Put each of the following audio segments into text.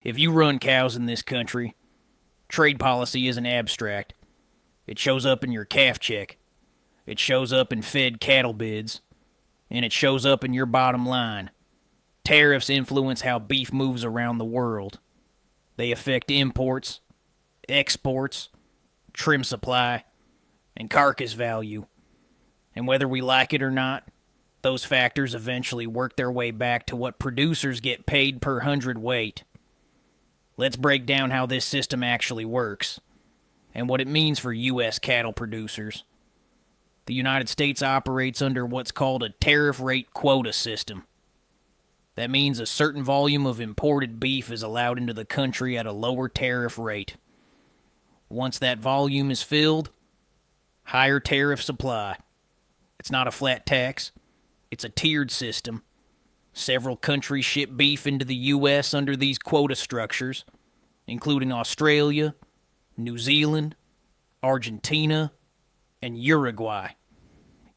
If you run cows in this country, trade policy isn't abstract. It shows up in your calf check. It shows up in fed cattle bids. And it shows up in your bottom line. Tariffs influence how beef moves around the world. They affect imports, exports, trim supply, and carcass value. And whether we like it or not, those factors eventually work their way back to what producers get paid per hundredweight. Let's break down how this system actually works, and what it means for U.S. cattle producers. The United States operates under what's called a tariff-rate quota system. That means a certain volume of imported beef is allowed into the country at a lower tariff rate. Once that volume is filled, higher tariff supply. It's not a flat tax. It's a tiered system. Several countries ship beef into the U.S. under these quota structures, including Australia, New Zealand, Argentina, and Uruguay.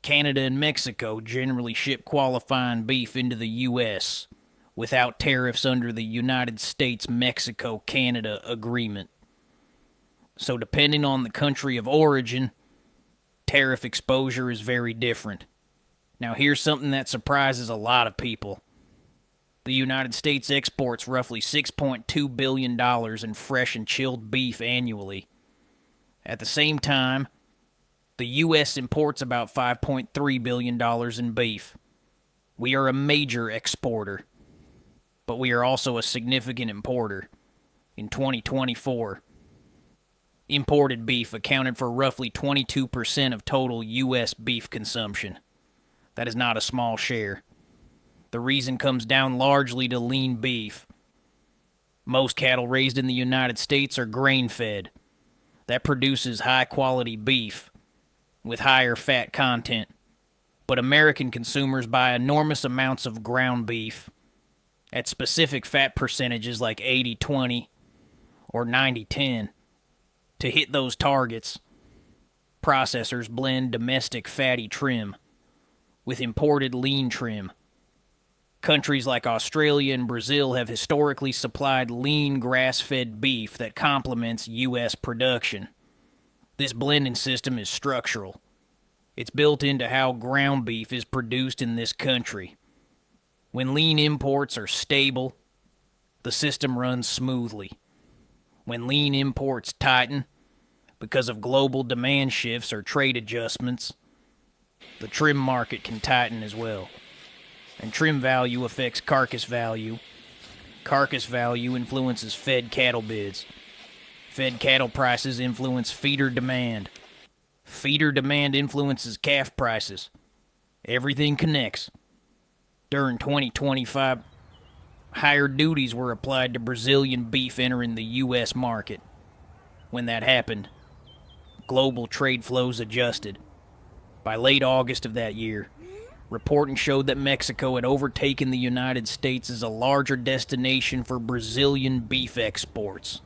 Canada and Mexico generally ship qualifying beef into the U.S. without tariffs under the United States-Mexico-Canada Agreement. So depending on the country of origin, tariff exposure is very different. Now here's something that surprises a lot of people. The United States exports roughly $6.2 billion in fresh and chilled beef annually. At the same time, the U.S. imports about $5.3 billion in beef. We are a major exporter, but we are also a significant importer. In 2024, imported beef accounted for roughly 22% of total U.S. beef consumption. That is not a small share. The reason comes down largely to lean beef. Most cattle raised in the United States are grain-fed. That produces high-quality beef with higher fat content. But American consumers buy enormous amounts of ground beef at specific fat percentages like 80-20 or 90-10. To hit those targets, processors blend domestic fatty trim with imported lean trim. Countries like Australia and Brazil have historically supplied lean grass-fed beef that complements U.S. production. This blending system is structural. It's built into how ground beef is produced in this country. When lean imports are stable, the system runs smoothly. When lean imports tighten, because of global demand shifts or trade adjustments, the trim market can tighten as well. And trim value affects carcass value. Carcass value influences fed cattle bids. Fed cattle prices influence feeder demand. Feeder demand influences calf prices. Everything connects. During 2025, higher duties were applied to Brazilian beef entering the U.S. market. When that happened, global trade flows adjusted. By late August of that year, reporting showed that Mexico had overtaken the United States as a larger destination for Brazilian beef exports.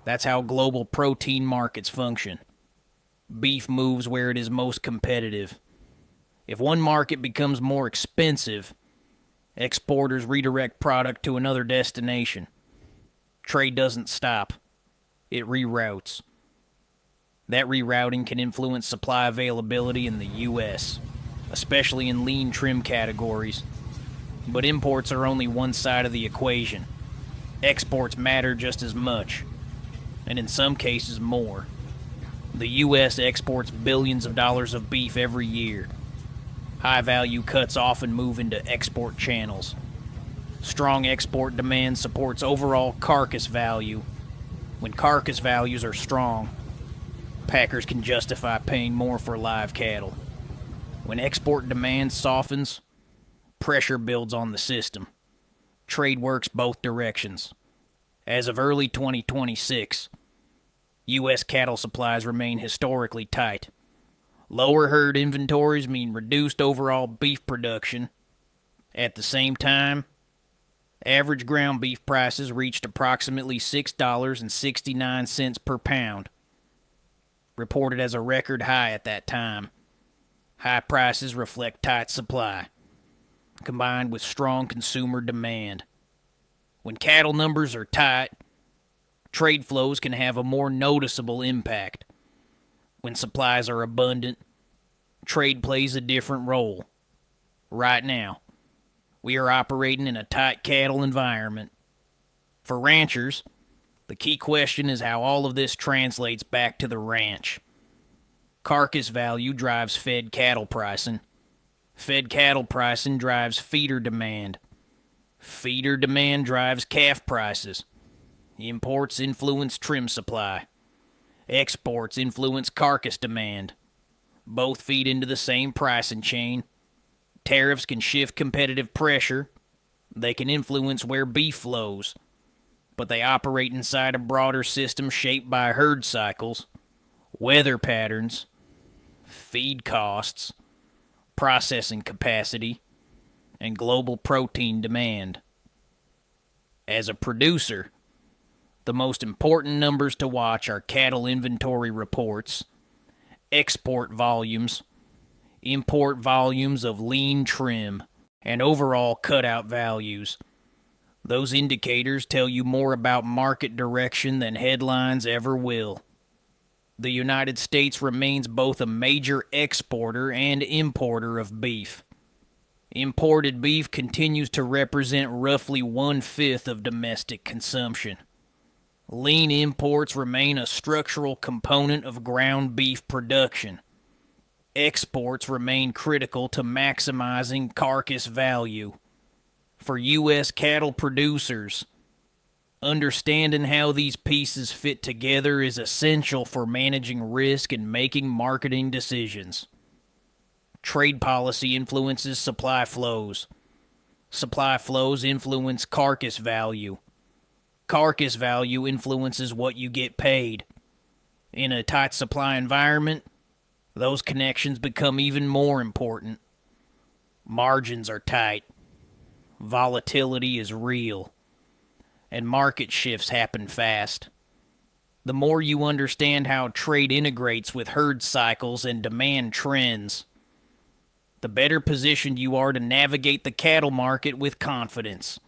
That's how global protein markets function. Beef moves where it is most competitive. If one market becomes more expensive, exporters redirect product to another destination. Trade doesn't stop. It reroutes. That rerouting can influence supply availability in the U.S., especially in lean trim categories. But imports are only one side of the equation. Exports matter just as much, and in some cases more. The U.S. exports billions of dollars of beef every year. High-value cuts often move into export channels. Strong export demand supports overall carcass value. When carcass values are strong, packers can justify paying more for live cattle. When export demand softens, pressure builds on the system. Trade works both directions. As of early 2026, U.S. cattle supplies remain historically tight. Lower herd inventories mean reduced overall beef production. At the same time, average ground beef prices reached approximately $6.69 per pound, reported as a record high at that time. High prices reflect tight supply, combined with strong consumer demand. When cattle numbers are tight, trade flows can have a more noticeable impact. When supplies are abundant, trade plays a different role. Right now, we are operating in a tight cattle environment. For ranchers, the key question is how all of this translates back to the ranch. Carcass value drives fed cattle pricing. Fed cattle pricing drives feeder demand. Feeder demand drives calf prices. Imports influence trim supply. Exports influence carcass demand. Both feed into the same pricing chain. Tariffs can shift competitive pressure. They can influence where beef flows. But they operate inside a broader system shaped by herd cycles, weather patterns, feed costs, processing capacity, and global protein demand. As a producer, the most important numbers to watch are cattle inventory reports, export volumes, import volumes of lean trim, and overall cutout values. Those indicators tell you more about market direction than headlines ever will. The United States remains both a major exporter and importer of beef. Imported beef continues to represent roughly 1/5 of domestic consumption. Lean imports remain a structural component of ground beef production. Exports remain critical to maximizing carcass value. For U.S. cattle producers, understanding how these pieces fit together is essential for managing risk and making marketing decisions. Trade policy influences supply flows. Supply flows influence carcass value. Carcass value influences what you get paid. In a tight supply environment, those connections become even more important. Margins are tight. Volatility is real. And market shifts happen fast. The more you understand how trade integrates with herd cycles and demand trends, the better positioned you are to navigate the cattle market with confidence.